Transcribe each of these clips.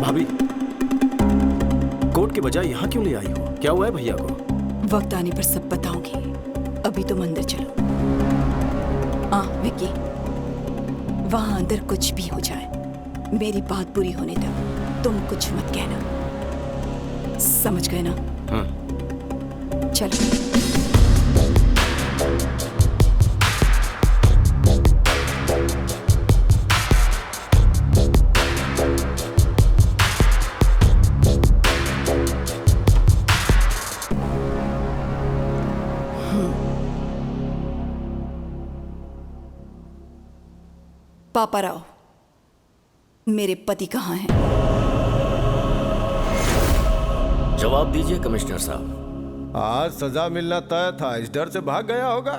भाभी, कोर्ट के बजाय यहाँ क्यों ले आई हो? क्या हुआ है भैया को? वक्त आने पर सब बताऊंगी, अभी तुम अंदर चलो। विक्की, वहां अंदर कुछ भी हो जाए, मेरी बात पूरी होने तक तुम कुछ मत कहना, समझ गए ना? हाँ। चलो। पापा राव, मेरे पति कहाँ हैं? जवाब दीजिए कमिश्नर साहब। आज सजा मिलना तय था, इस डर से भाग गया होगा।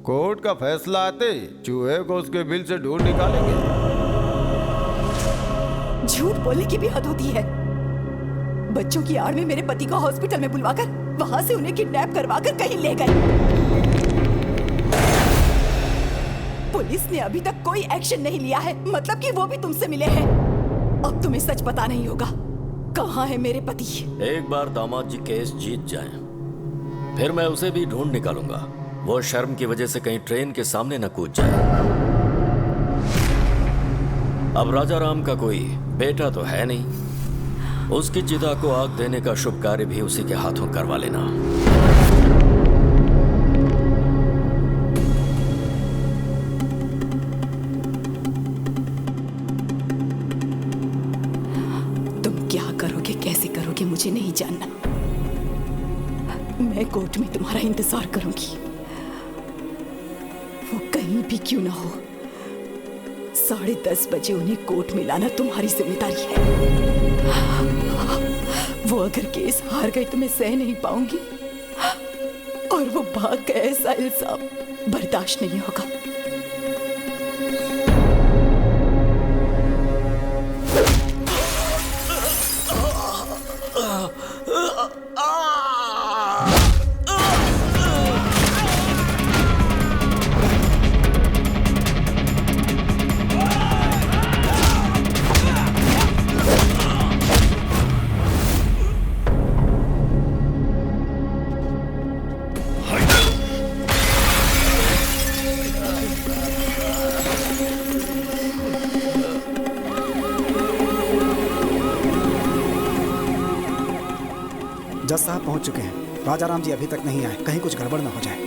कोर्ट का फैसला आते ही चूहे को उसके बिल से ढूंढ निकालेंगे। झूठ बोलने की भी हद होती है। बच्चों की आड़ में मेरे पति को हॉस्पिटल में बुलवाकर वहां से उन्हें किडनैप करवाकर कहीं ले गए। पुलिस ने अभी तक कोई एक्शन नहीं लिया है, मतलब कि वो भी तुमसे मिले हैं। अब तुम्हें सच पता नहीं होगा, कहाँ है मेरे पति? एक बार दामाद जी केस जीत जाएं, फिर मैं उसे भी ढूंढ निकालूंगा। वो शर्म की वजह से कहीं ट्रेन के सामने न कूद जाए। अब राजा राम का कोई बेटा तो है नहीं, उसकी चिता को आग देने का शुभ कार्य भी उसी के हाथों करवा लेना। मुझे नहीं जानना, मैं कोर्ट में तुम्हारा इंतजार करूंगी। वो कहीं भी क्यों ना हो, 10:30 बजे उन्हें कोर्ट में लाना तुम्हारी जिम्मेदारी है। वो अगर केस हार गए तो मैं सह नहीं पाऊंगी, और वो भाग गए, ऐसा इल्जाम बर्दाश्त नहीं होगा। जज साहब पहुंच चुके हैं। राजा राम जी अभी तक नहीं आए, कहीं कुछ गड़बड़ ना हो जाए।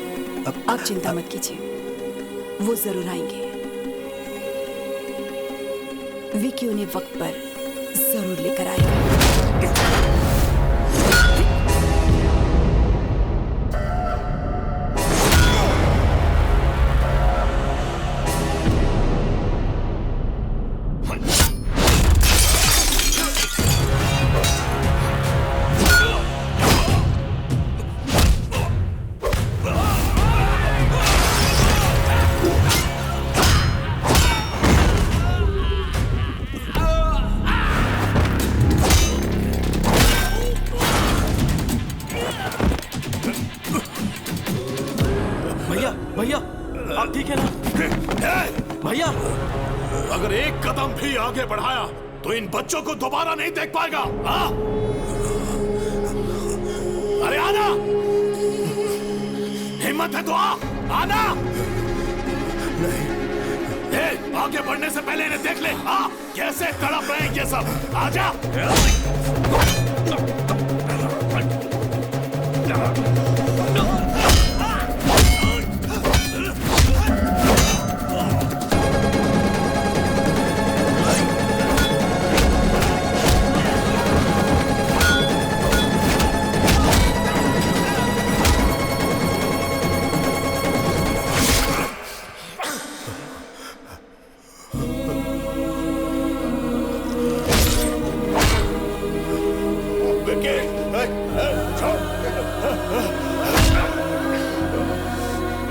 आप चिंता मत कीजिए, वो जरूर आएंगे। विकी उन्हें वक्त पर जरूर लेकर आएगा। भैया, आप ठीक है ना? भैया, अगर एक कदम भी आगे बढ़ाया तो इन बच्चों को दोबारा नहीं देख पाएगा। हाँ? अरे आना, हिम्मत है तो आना। आगे बढ़ने से पहले इन्हें देख ले, कैसे तड़प रहे हैं ये सब। आजा।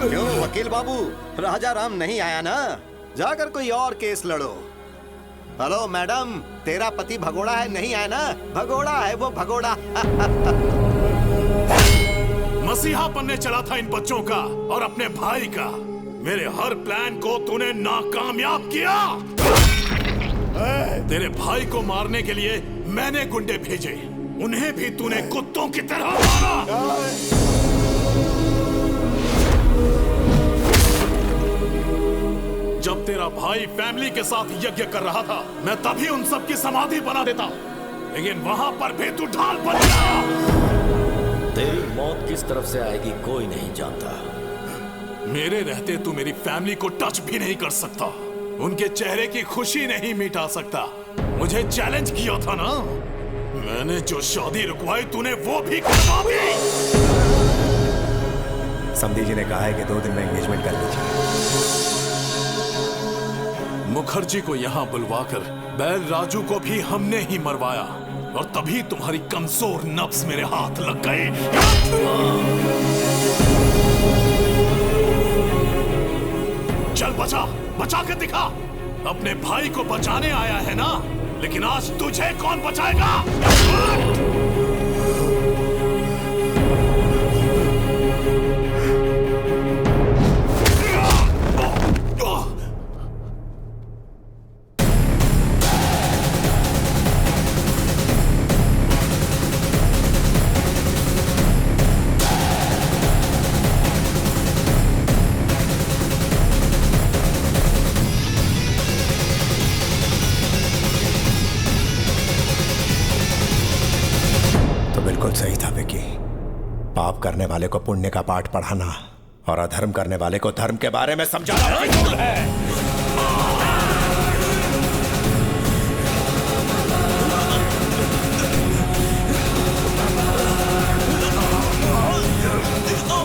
क्यों वकील बाबू, राजा राम नहीं आया ना? जाकर कोई और केस लड़ो। हेलो मैडम, तेरा पति भगोड़ा है, नहीं आया ना? भगोड़ा है वो, भगोड़ा। मसीहा बनने चला था इन बच्चों का और अपने भाई का। मेरे हर प्लान को तूने नाकामयाब किया। तेरे भाई को मारने के लिए मैंने गुंडे भेजे, उन्हें भी तूने कुत्तों की तरह मारा। जब तेरा भाई फैमिली के साथ यज्ञ कर रहा था, मैं तभी उन सब की समाधि बना देता, लेकिन वहां पर भी तू ढाल बन गया। तेरी मौत किस तरफ से आएगी कोई नहीं जानता। मेरे रहते तू मेरी फैमिली को टच भी नहीं कर सकता, उनके चेहरे की खुशी नहीं मिटा सकता। मुझे चैलेंज किया था ना, मैंने जो शादी रुकवाई तूने वो भी करवा दी। समधी जी ने कहा है कि 2 दिन में एंगेजमेंट कर लीजिए। मुखर्जी को यहाँ बुलवाकर बैल राजू को भी हमने ही मरवाया, और तभी तुम्हारी कमजोर नब्ज मेरे हाथ लग गए। चल बचा, बचा के दिखा। अपने भाई को बचाने आया है ना, लेकिन आज तुझे कौन बचाएगा? सही था विकी। पाप करने वाले को पुण्य का पाठ पढ़ाना और अधर्म करने वाले को धर्म के बारे में समझाना फिजूल है।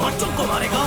बच्चों को मारेगा?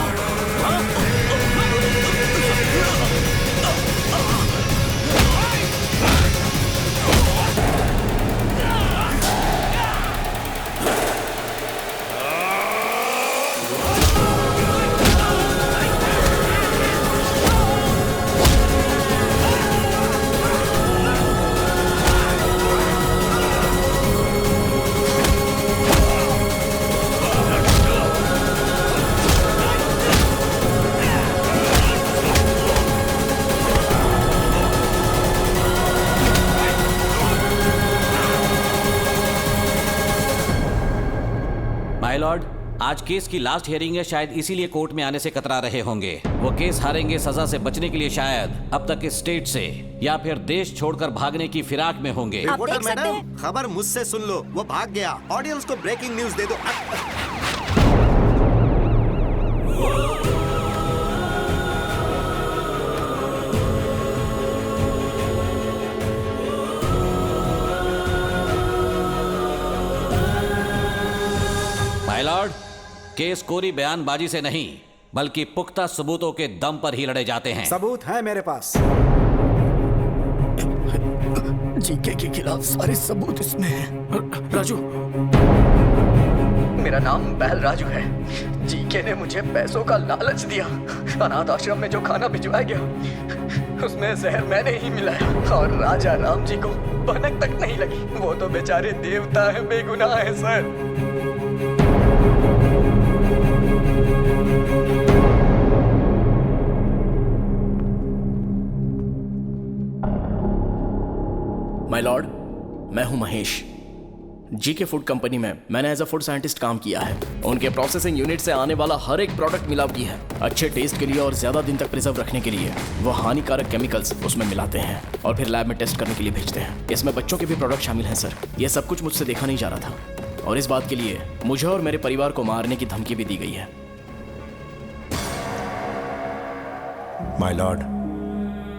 माय लॉर्ड, आज केस की लास्ट हियरिंग है, शायद इसीलिए कोर्ट में आने से कतरा रहे होंगे। वो केस हारेंगे सजा से बचने के लिए शायद अब तक इस स्टेट से या फिर देश छोड़कर भागने की फिराक में होंगे। रिपोर्टर मैडम, खबर मुझसे सुन लो, वो भाग गया। ऑडियंस को ब्रेकिंग न्यूज दे दो। माय लॉर्ड, केस कोरी बयानबाजी से नहीं बल्कि पुख्ता सबूतों के दम पर ही लड़े जाते हैं। सबूत है मेरे पास। जीके के खिलाफ सारे सबूत इसमें हैं। राजू, मेरा नाम बैल राजू है। जीके ने मुझे पैसों का लालच दिया। अनाथ आश्रम में जो खाना भिजवाया गया उसमें जहर मैंने ही मिलाया, और राजा राम जी को भनक तक नहीं लगी। वो तो बेचारे देवता है, बेगुनाह है सर। माय लॉर्ड, मैं हूं महेश। जीके फूड कंपनी में मैंने एज अ फूड साइंटिस्ट काम किया है। उनके प्रोसेसिंग यूनिट से आने वाला हर एक प्रोडक्ट मिलावटी है। अच्छे टेस्ट के लिए और ज्यादा दिन तक प्रिजर्व रखने के लिए वो हानिकारक केमिकल्स उसमें मिलाते हैं और फिर लैब में टेस्ट करने के लिए भेजते हैं। इसमें बच्चों के भी प्रोडक्ट शामिल हैं सर। ये सब कुछ मुझसे देखा नहीं जा रहा था और इस बात के लिए मुझे और मेरे परिवार को मारने की धमकी भी दी गई है। माय लॉर्ड,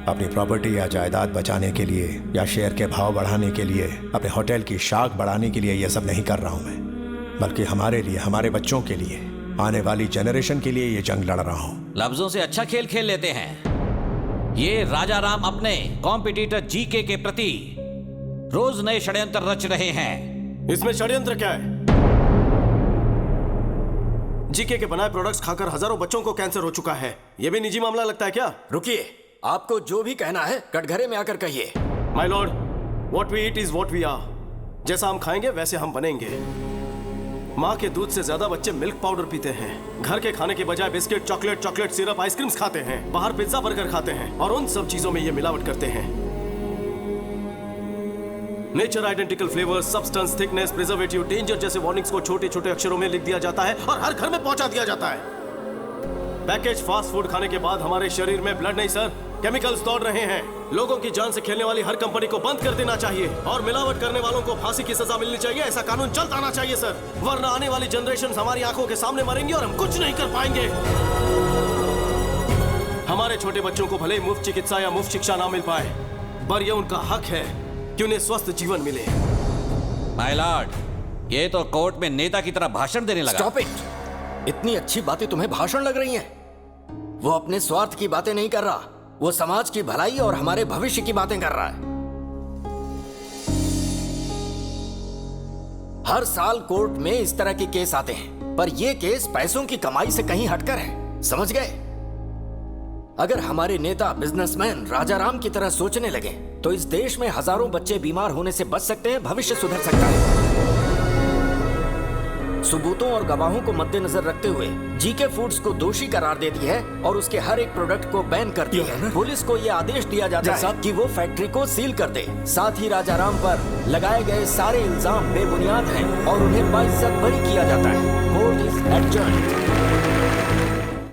अपनी प्रॉपर्टी या जायदाद बचाने के लिए या शेयर के भाव बढ़ाने के लिए, अपने होटल की शाख बढ़ाने के लिए यह सब नहीं कर रहा हूं मैं, बल्कि हमारे लिए, हमारे बच्चों के लिए, आने वाली जनरेशन के लिए ये जंग लड़ रहा हूं। लफ्जों से अच्छा खेल खेल लेते हैं। ये राजा राम अपने कॉम्पिटिटर जीके के प्रति रोज नए षड्यंत्र रच रहे हैं। इसमें षड्यंत्र क्या है? जीके के बनाए प्रोडक्ट्स खाकर हजारों बच्चों को कैंसर हो चुका है। यह भी निजी मामला लगता है क्या? रुकिए, आपको जो भी कहना है कटघरे में आकर कहिए। My lord, what we eat is what we are. जैसा हम खाएंगे वैसे हम बनेंगे। माँ के दूध से ज्यादा बच्चे मिल्क पाउडर पीते हैं। घर के खाने के बजाय बिस्किट, चॉकलेट सिरप, आइसक्रीम्स खाते हैं। बाहर पिज्जा बर्गर खाते हैं और उन सब चीजों में ये मिलावट करते हैं। Nature identical flavour, substance, thickness, preservative, danger जैसे वार्निंग्स को छोटे छोटे अक्षरों में लिख दिया जाता है और हर घर में पहुंचा दिया जाता है। पैकेज फास्ट फूड खाने के बाद हमारे शरीर में ब्लड नहीं सर, केमिकल्स दौड़ रहे हैं। लोगों की जान से खेलने वाली हर कंपनी को बंद कर देना चाहिए और मिलावट करने वालों को फांसी की सजा मिलनी चाहिए। ऐसा कानून जल्द आना चाहिए सर, वरना आने वाली जनरेशन हमारी आंखों के सामने मरेंगे और हम कुछ नहीं कर पाएंगे। हमारे छोटे बच्चों को भले मुफ्त चिकित्सा या मुफ्त शिक्षा ना मिल पाए, पर यह उनका हक है कि उन्हें स्वस्थ जीवन मिले। माय लॉर्ड, ये तो कोर्ट में नेता की तरह भाषण देने लगा। Stop it. इतनी अच्छी बातें तुम्हें भाषण लग रही हैं? वो अपने स्वार्थ की बातें नहीं कर रहा, वो समाज की भलाई और हमारे भविष्य की बातें कर रहा है। हर साल कोर्ट में इस तरह के केस आते हैं, पर ये केस पैसों की कमाई से कहीं हटकर है, समझ गए? अगर हमारे नेता बिजनेसमैन राजा राम की तरह सोचने लगे तो इस देश में हजारों बच्चे बीमार होने से बच सकते हैं, भविष्य सुधर सकता है। सबूतों और गवाहों को मद्देनजर रखते हुए जीके फूड्स को दोषी करार देती है और उसके हर एक प्रोडक्ट को बैन करती है। पुलिस को यह आदेश दिया जाता है कि वो फैक्ट्री को सील कर दे। साथ ही राजा राम पर लगाए गए सारे इल्जाम बेबुनियाद हैं और उन्हें बाइज्जत बरी किया जाता है। Court is adjourned.